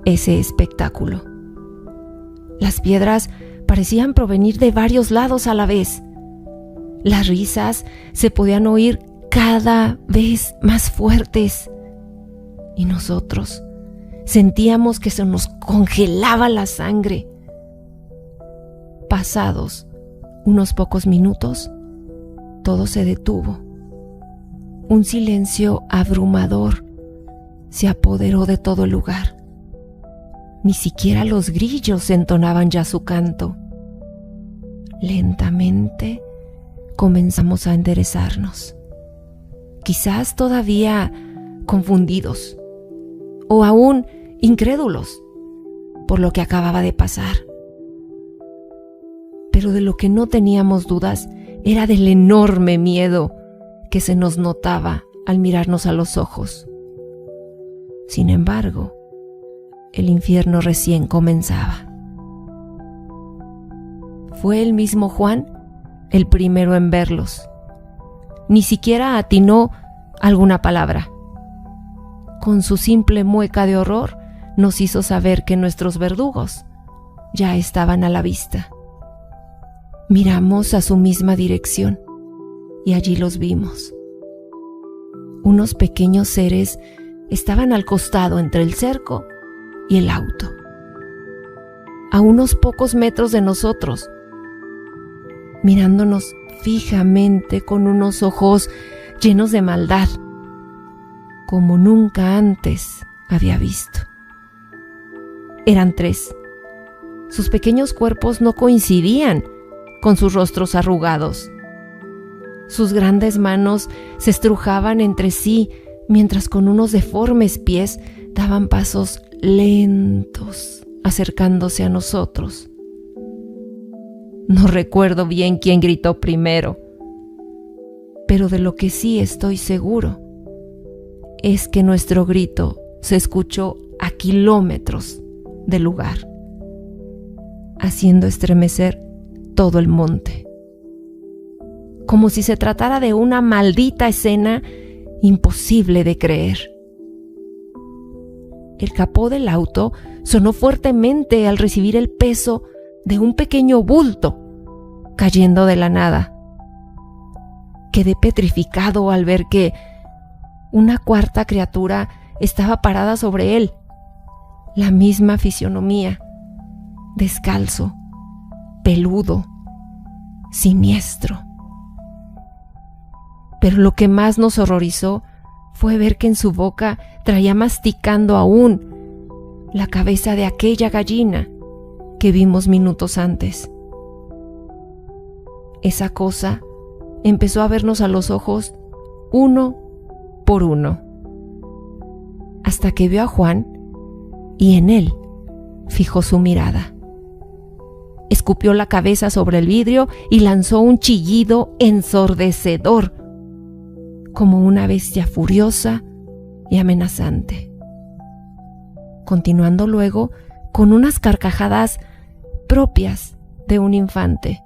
ese espectáculo. Las piedras parecían provenir de varios lados a la vez. Las risas se podían oír cada vez más fuertes y nosotros sentíamos que se nos congelaba la sangre. Pasados unos pocos minutos, todo se detuvo. Un silencio abrumador se apoderó de todo el lugar. Ni siquiera los grillos entonaban ya su canto. Lentamente comenzamos a enderezarnos, quizás todavía confundidos o aún incrédulos por lo que acababa de pasar. Pero de lo que no teníamos dudas era del enorme miedo que se nos notaba al mirarnos a los ojos. Sin embargo, el infierno recién comenzaba. Fue el mismo Juan el primero en verlos. Ni siquiera atinó alguna palabra. Con su simple mueca de horror, nos hizo saber que nuestros verdugos ya estaban a la vista. Miramos a su misma dirección y allí los vimos. Unos pequeños seres estaban al costado entre el cerco y el auto, a unos pocos metros de nosotros, mirándonos fijamente con unos ojos llenos de maldad, como nunca antes había visto. Eran 3. Sus pequeños cuerpos no coincidían con sus rostros arrugados. Sus grandes manos se estrujaban entre sí, mientras con unos deformes pies daban pasos lentos, acercándose a nosotros. No recuerdo bien quién gritó primero, pero de lo que sí estoy seguro es que nuestro grito se escuchó a kilómetros del lugar, haciendo estremecer todo el monte. como si se tratara de una maldita escena imposible de creer. El capó del auto sonó fuertemente al recibir el peso de un pequeño bulto cayendo de la nada. Quedé petrificado al ver que una cuarta criatura estaba parada sobre él, la misma fisionomía, descalzo, peludo, siniestro. Pero lo que más nos horrorizó fue ver que en su boca traía masticando aún la cabeza de aquella gallina que vimos minutos antes. Esa cosa empezó a vernos a los ojos uno por uno, hasta que vio a Juan y en él fijó su mirada. Escupió la cabeza sobre el vidrio y lanzó un chillido ensordecedor, como una bestia furiosa y amenazante, continuando luego con unas carcajadas propias de un infante.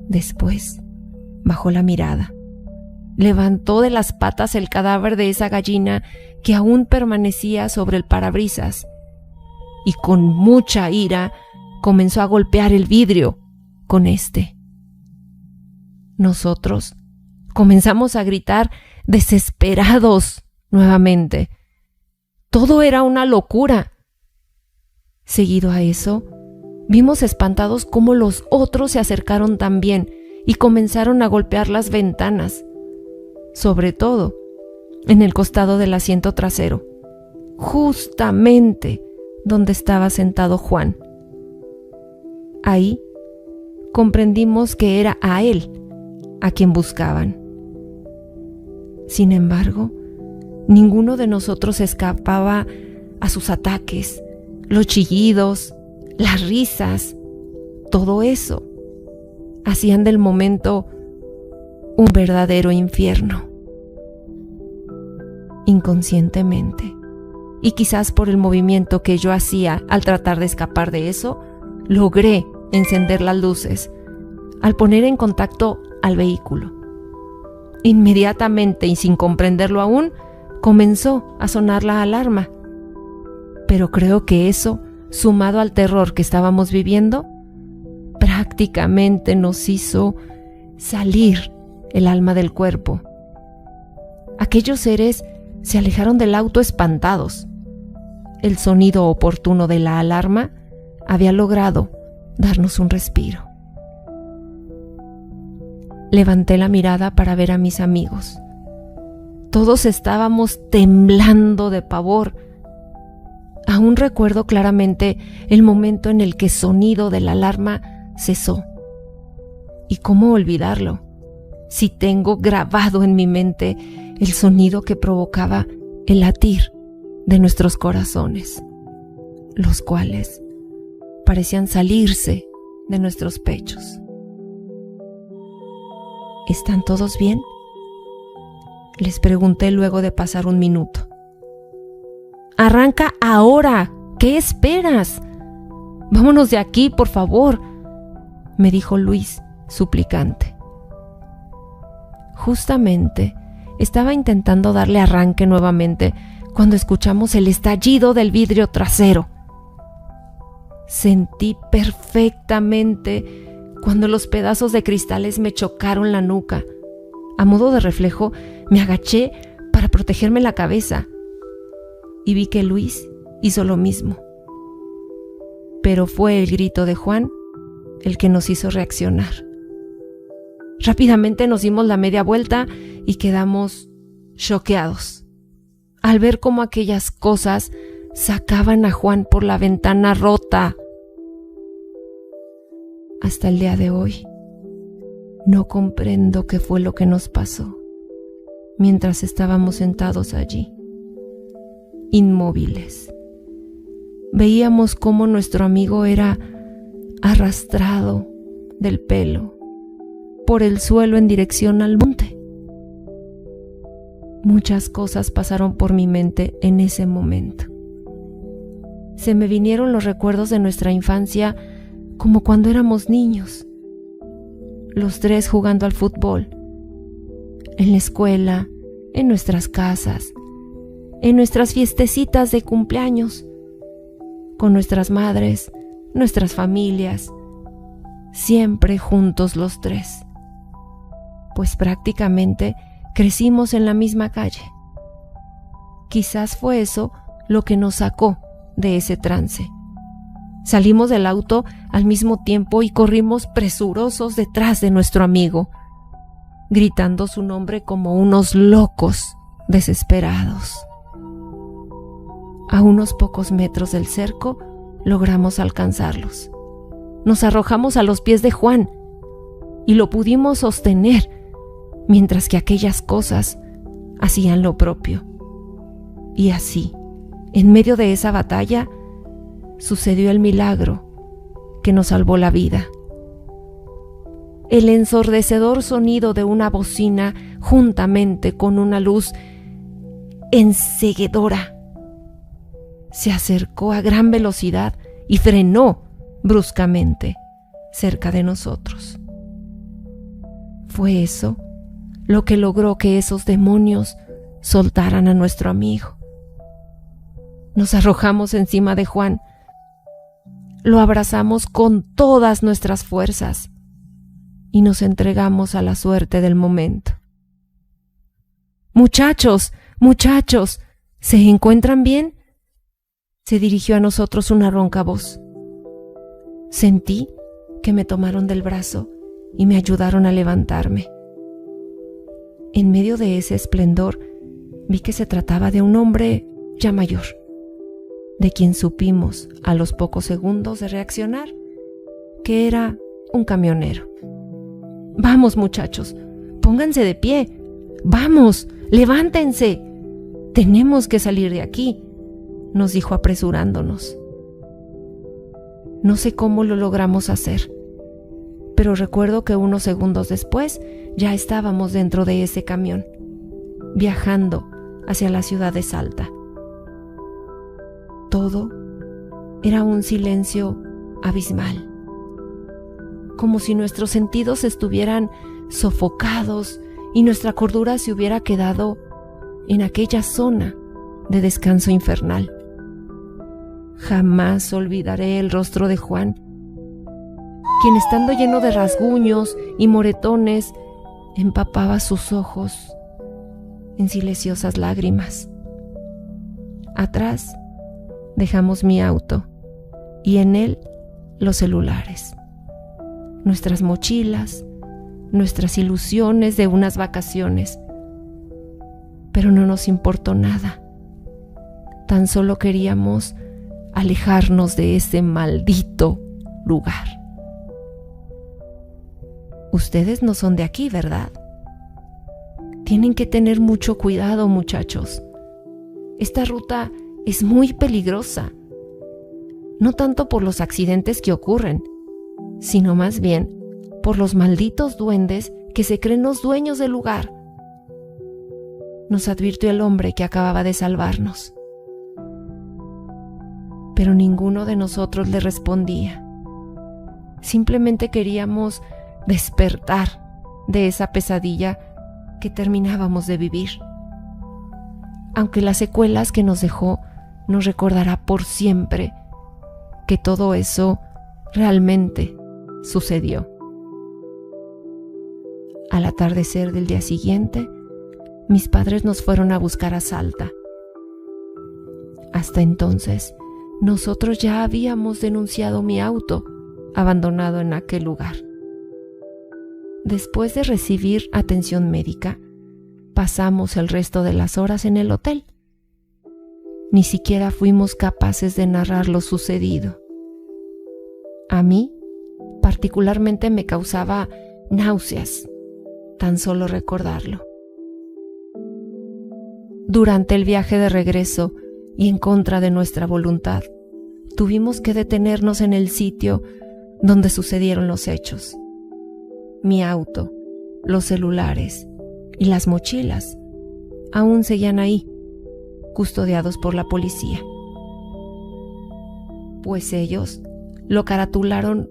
Después bajó la mirada, levantó de las patas el cadáver de esa gallina que aún permanecía sobre el parabrisas y con mucha ira comenzó a golpear el vidrio con este. Nosotros comenzamos a gritar desesperados nuevamente. Todo era una locura. Seguido a eso, vimos espantados cómo los otros se acercaron también y comenzaron a golpear las ventanas, sobre todo en el costado del asiento trasero, justamente donde estaba sentado Juan. Ahí comprendimos que era a él a quien buscaban. Sin embargo, ninguno de nosotros escapaba a sus ataques, los chillidos, las risas, todo eso hacían del momento un verdadero infierno. Inconscientemente, y quizás por el movimiento que yo hacía al tratar de escapar de eso, logré encender las luces al poner en contacto al vehículo. Inmediatamente y sin comprenderlo aún, comenzó a sonar la alarma. Pero creo que eso, sumado al terror que estábamos viviendo, prácticamente nos hizo salir el alma del cuerpo. Aquellos seres se alejaron del auto espantados. El sonido oportuno de la alarma había logrado darnos un respiro. Levanté la mirada para ver a mis amigos. Todos estábamos temblando de pavor. Aún recuerdo claramente el momento en el que el sonido de la alarma cesó. ¿Y cómo olvidarlo? Si tengo grabado en mi mente el sonido que provocaba el latir de nuestros corazones, los cuales parecían salirse de nuestros pechos. ¿Están todos bien?, les pregunté luego de pasar un minuto. «Arranca ahora, ¿qué esperas? Vámonos de aquí, por favor», me dijo Luis, suplicante. Justamente estaba intentando darle arranque nuevamente cuando escuchamos el estallido del vidrio trasero. Sentí perfectamente cuando los pedazos de cristales me chocaron la nuca. A modo de reflejo, me agaché para protegerme la cabeza y vi que Luis hizo lo mismo. Pero fue el grito de Juan el que nos hizo reaccionar. Rápidamente nos dimos la media vuelta y quedamos choqueados al ver cómo aquellas cosas sacaban a Juan por la ventana rota. Hasta el día de hoy, no comprendo qué fue lo que nos pasó mientras estábamos sentados allí, inmóviles. Veíamos cómo nuestro amigo era arrastrado del pelo por el suelo en dirección al monte. Muchas cosas pasaron por mi mente en ese momento. Se me vinieron los recuerdos de nuestra infancia como cuando éramos niños. los tres jugando al fútbol, en la escuela, en nuestras casas, en nuestras fiestecitas de cumpleaños, con nuestras madres, nuestras familias, siempre juntos los tres, pues prácticamente crecimos en la misma calle. Quizás fue eso lo que nos sacó de ese trance. Salimos del auto al mismo tiempo y corrimos presurosos detrás de nuestro amigo, gritando su nombre como unos locos desesperados. A unos pocos metros del cerco logramos alcanzarlos. Nos arrojamos a los pies de Juan y lo pudimos sostener mientras que aquellas cosas hacían lo propio. Y así, en medio de esa batalla, sucedió el milagro que nos salvó la vida. El ensordecedor sonido de una bocina juntamente con una luz enceguedora se acercó a gran velocidad y frenó bruscamente cerca de nosotros. Fue eso lo que logró que esos demonios soltaran a nuestro amigo. Nos arrojamos encima de Juan, lo abrazamos con todas nuestras fuerzas y nos entregamos a la suerte del momento. «Muchachos, muchachos, ¿se encuentran bien?», se dirigió a nosotros una ronca voz. Sentí que me tomaron del brazo y me ayudaron a levantarme. En medio de ese esplendor vi que se trataba de un hombre ya mayor, de quien supimos a los pocos segundos de reaccionar que era un camionero. «Vamos, muchachos, pónganse de pie. Vamos, levántense. Tenemos que salir de aquí», nos dijo apresurándonos. No sé cómo lo logramos hacer, pero recuerdo que unos segundos después ya estábamos dentro de ese camión, viajando hacia la ciudad de Salta. Todo era un silencio abismal, como si nuestros sentidos estuvieran sofocados y nuestra cordura se hubiera quedado en aquella zona de descanso infernal. Jamás olvidaré el rostro de Juan, quien estando lleno de rasguños y moretones, empapaba sus ojos en silenciosas lágrimas. Atrás dejamos mi auto y en él los celulares, nuestras mochilas, nuestras ilusiones de unas vacaciones. Pero no nos importó nada. Tan solo queríamos alejarnos de ese maldito lugar. Ustedes no son de aquí, ¿verdad? Tienen que tener mucho cuidado, muchachos. Esta ruta es muy peligrosa. No tanto por los accidentes que ocurren, sino más bien por los malditos duendes que se creen los dueños del lugar, nos advirtió el hombre que acababa de salvarnos. Pero ninguno de nosotros le respondía. Simplemente queríamos despertar de esa pesadilla que terminábamos de vivir. Aunque las secuelas que nos dejó nos recordará por siempre que todo eso realmente sucedió. Al atardecer del día siguiente, mis padres nos fueron a buscar a Salta. Hasta entonces, nosotros ya habíamos denunciado mi auto abandonado en aquel lugar. Después de recibir atención médica, pasamos el resto de las horas en el hotel. Ni siquiera fuimos capaces de narrar lo sucedido. A mí, particularmente, me causaba náuseas tan solo recordarlo. Durante el viaje de regreso y en contra de nuestra voluntad, tuvimos que detenernos en el sitio donde sucedieron los hechos. Mi auto, los celulares y las mochilas aún seguían ahí, custodiados por la policía. Pues ellos lo caratularon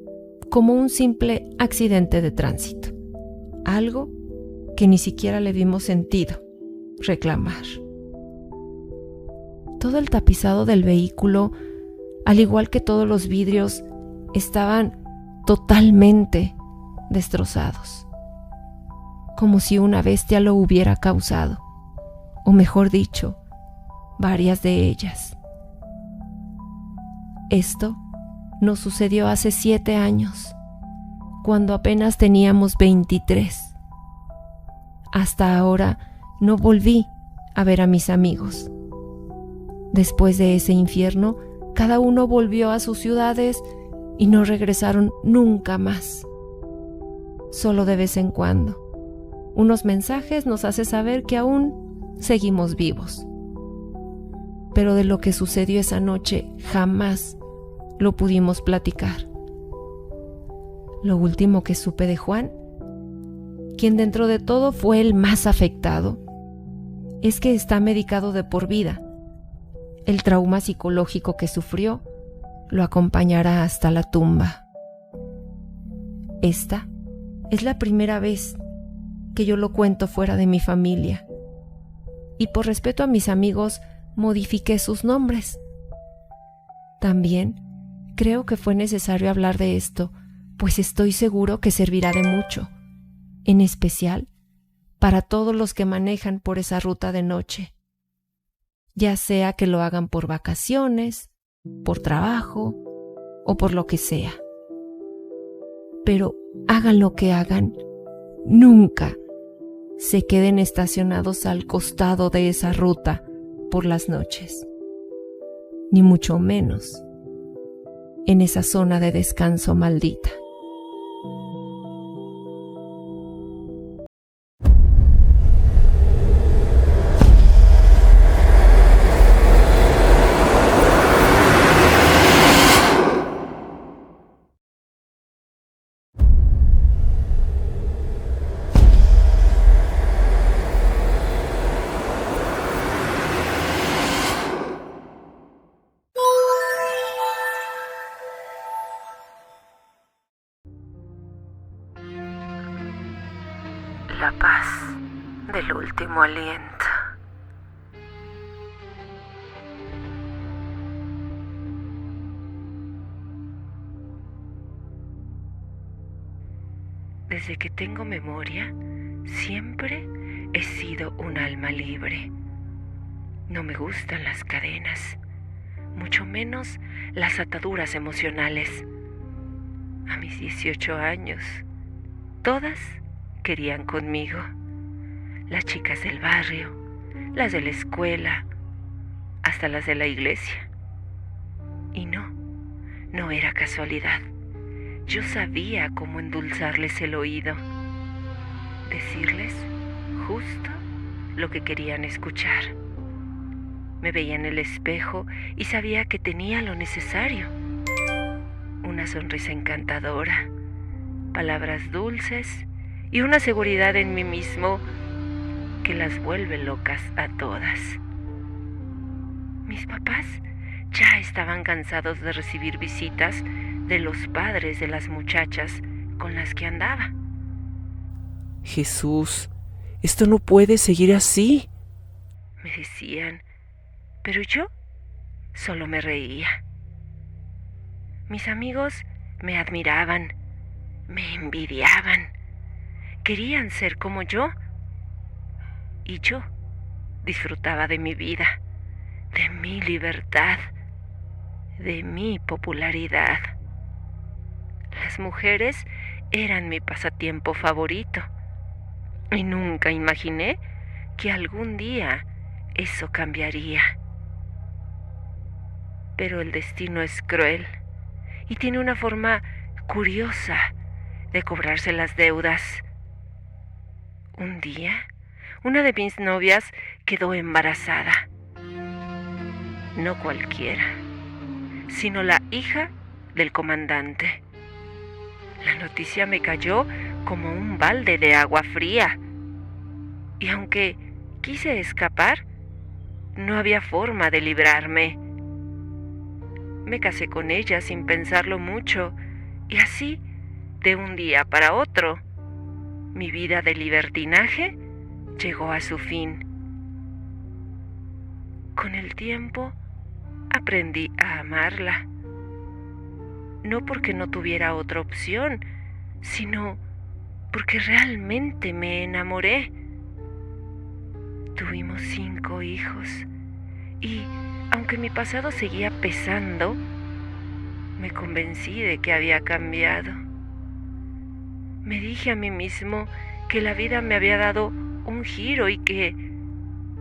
como un simple accidente de tránsito. algo que ni siquiera le vimos sentido reclamar. Todo el tapizado del vehículo, al igual que todos los vidrios, estaban totalmente destrozados, como si una bestia lo hubiera causado, o mejor dicho, varias de ellas. Esto nos sucedió hace 7 años, cuando apenas teníamos 23. Hasta ahora no volví a ver a mis amigos. Después de ese infierno, cada uno volvió a sus ciudades y no regresaron nunca más. Solo de vez en cuando, unos mensajes nos hacen saber que aún seguimos vivos. Pero de lo que sucedió esa noche jamás lo pudimos platicar. Lo último que supe de Juan, quien dentro de todo fue el más afectado, es que está medicado de por vida. El trauma psicológico que sufrió lo acompañará hasta la tumba. Esta es la primera vez que yo lo cuento fuera de mi familia, y por respeto a mis amigos modifiqué sus nombres. También creo que fue necesario hablar de esto, pues estoy seguro que servirá de mucho, en especial para todos los que manejan por esa ruta de noche, ya sea que lo hagan por vacaciones, por trabajo o por lo que sea. Pero hagan lo que hagan, nunca se queden estacionados al costado de esa ruta por las noches, ni mucho menos en esa zona de descanso maldita. La paz del último aliento. Desde que tengo memoria, siempre he sido un alma libre. No me gustan las cadenas, mucho menos las ataduras emocionales. A mis 18 años, todas querían conmigo. Las chicas del barrio, las de la escuela, hasta las de la iglesia. Y no era casualidad. Yo sabía cómo endulzarles el oído, decirles justo lo que querían escuchar. Me veía en el espejo y sabía que tenía lo necesario. Una sonrisa encantadora, palabras dulces y una seguridad en mí mismo que las vuelve locas a todas. Mis papás ya estaban cansados de recibir visitas de los padres de las muchachas con las que andaba. Jesús, esto no puede seguir así, me decían, pero yo solo me reía. Mis amigos me admiraban, me envidiaban, querían ser como yo, y yo disfrutaba de mi vida, de mi libertad, de mi popularidad. Las mujeres eran mi pasatiempo favorito, y nunca imaginé que algún día eso cambiaría. Pero el destino es cruel y tiene una forma curiosa de cobrarse las deudas. Un día, una de mis novias quedó embarazada. No cualquiera, sino la hija del comandante. La noticia me cayó como un balde de agua fría. Y aunque quise escapar, no había forma de librarme. Me casé con ella sin pensarlo mucho, y así, de un día para otro, Mi vida de libertinaje llegó a su fin. Con el tiempo aprendí a amarla, no porque no tuviera otra opción, sino porque realmente me enamoré. Tuvimos 5 hijos y, aunque mi pasado seguía pesando, me convencí de que había cambiado. Me dije a mí mismo que la vida me había dado un giro y que,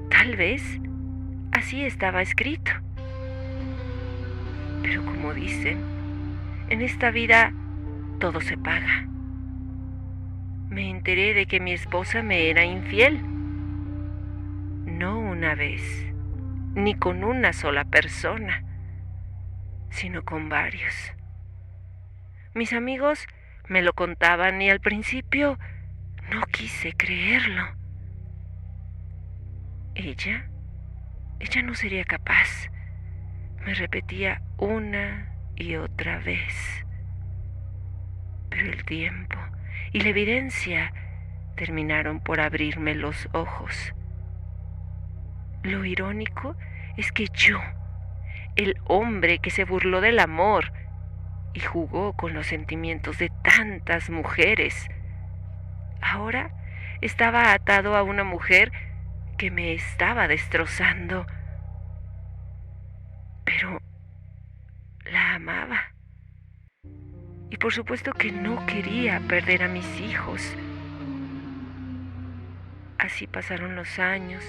tal vez, así estaba escrito. Pero como dicen, en esta vida todo se paga. Me enteré de que mi esposa me era infiel. No una vez, ni con una sola persona, sino con varios. Mis amigos me lo contaban y al principio no quise creerlo. Ella no sería capaz, me repetía una y otra vez. Pero el tiempo y la evidencia terminaron por abrirme los ojos. Lo irónico es que yo, el hombre que se burló del amor y jugó con los sentimientos de tantas mujeres, ahora estaba atado a una mujer que me estaba destrozando. Pero la amaba. Y por supuesto que no quería perder a mis hijos. Así pasaron los años,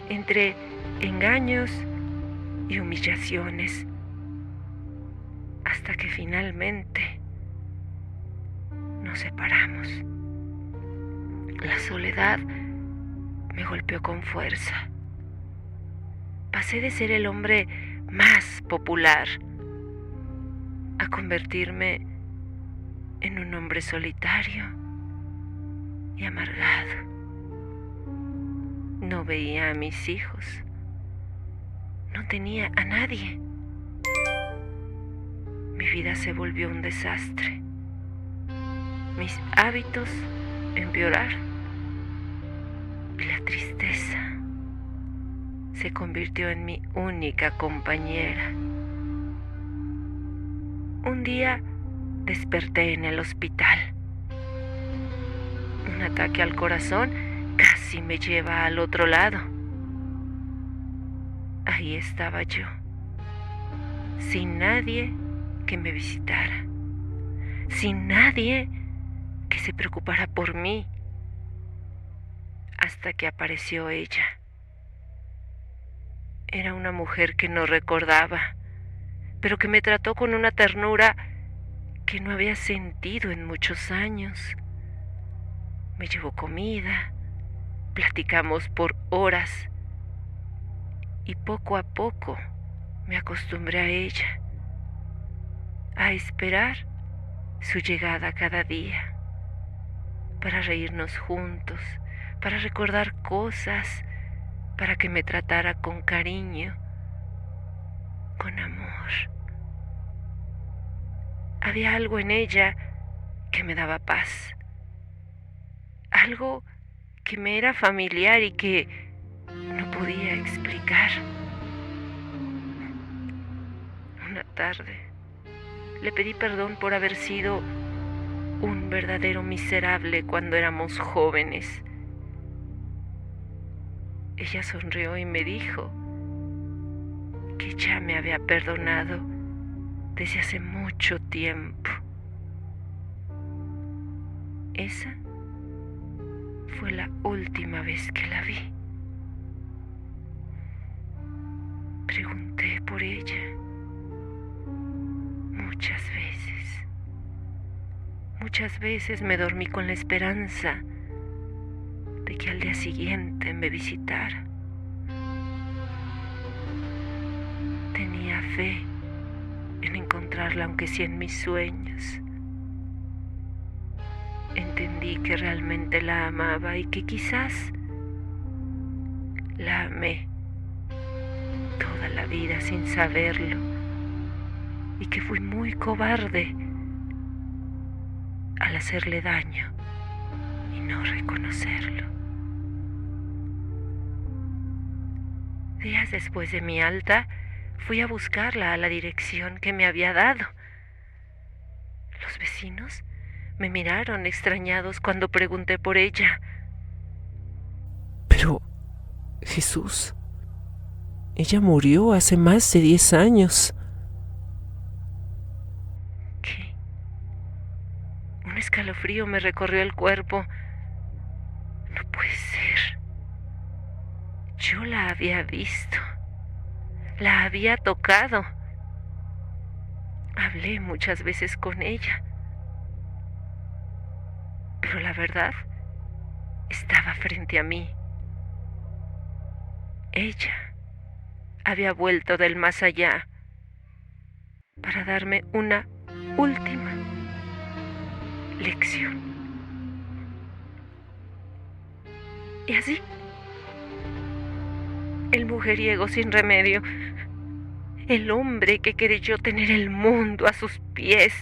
entre engaños y humillaciones, hasta que finalmente nos separamos. La soledad me golpeó con fuerza. Pasé de ser el hombre más popular a convertirme en un hombre solitario y amargado. No veía a mis hijos, no tenía a nadie. Mi vida se volvió un desastre. Mis hábitos empeoraron y la tristeza se convirtió en mi única compañera. Un día desperté en el hospital. Un ataque al corazón casi me lleva al otro lado. Ahí estaba yo, sin nadie que me visitara, sin nadie que se preocupara por mí, hasta que apareció ella. Era una mujer que no recordaba, pero que me trató con una ternura que no había sentido en muchos años. Me llevó comida, platicamos por horas y poco a poco me acostumbré a ella, a esperar su llegada cada día, para reírnos juntos, para recordar cosas, para que me tratara con cariño, con amor. Había algo en ella que me daba paz, algo que me era familiar y que no podía explicar. Una tarde le pedí perdón por haber sido un verdadero miserable cuando éramos jóvenes. Ella sonrió y me dijo que ya me había perdonado desde hace mucho tiempo. Esa fue la última vez que la vi. Pregunté por ella muchas veces. Muchas veces me dormí con la esperanza de que al día siguiente me visitara. Tenía fe en encontrarla, aunque sea en mis sueños. Entendí que realmente la amaba y que quizás la amé toda la vida sin saberlo, y que fui muy cobarde al hacerle daño y no reconocerlo. Días después de mi alta, fui a buscarla a la dirección que me había dado. Los vecinos me miraron extrañados cuando pregunté por ella. Pero, Jesús, ella murió hace más de 10 años. ¿Qué? Un escalofrío me recorrió el cuerpo. No puede ser. Yo la había visto. La había tocado. Hablé muchas veces con ella. Pero la verdad estaba frente a mí. Ella había vuelto del más allá para darme una última lección. Y así, el mujeriego sin remedio, el hombre que creyó tener el mundo a sus pies,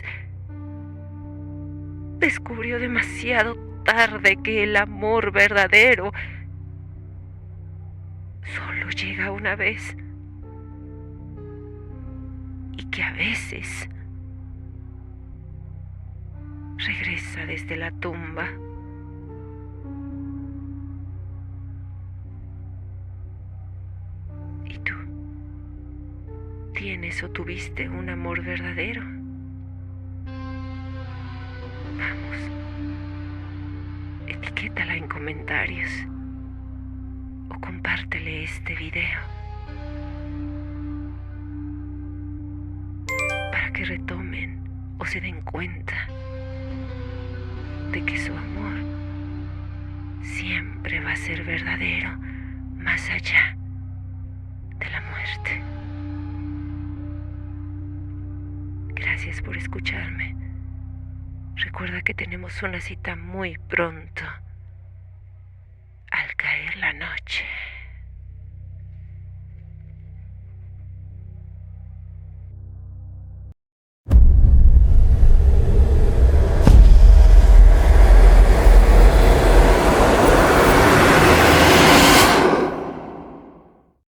descubrió demasiado tarde que el amor verdadero solo llega una vez y que a veces regresa desde la tumba. ¿Y tú? ¿Tienes o tuviste un amor verdadero? Vamos, etiquétala en comentarios o compártele este video para que retomen o se den cuenta de que su amor siempre va a ser verdadero más allá de la muerte. Gracias por escucharme. Recuerda que tenemos una cita muy pronto, al caer la noche.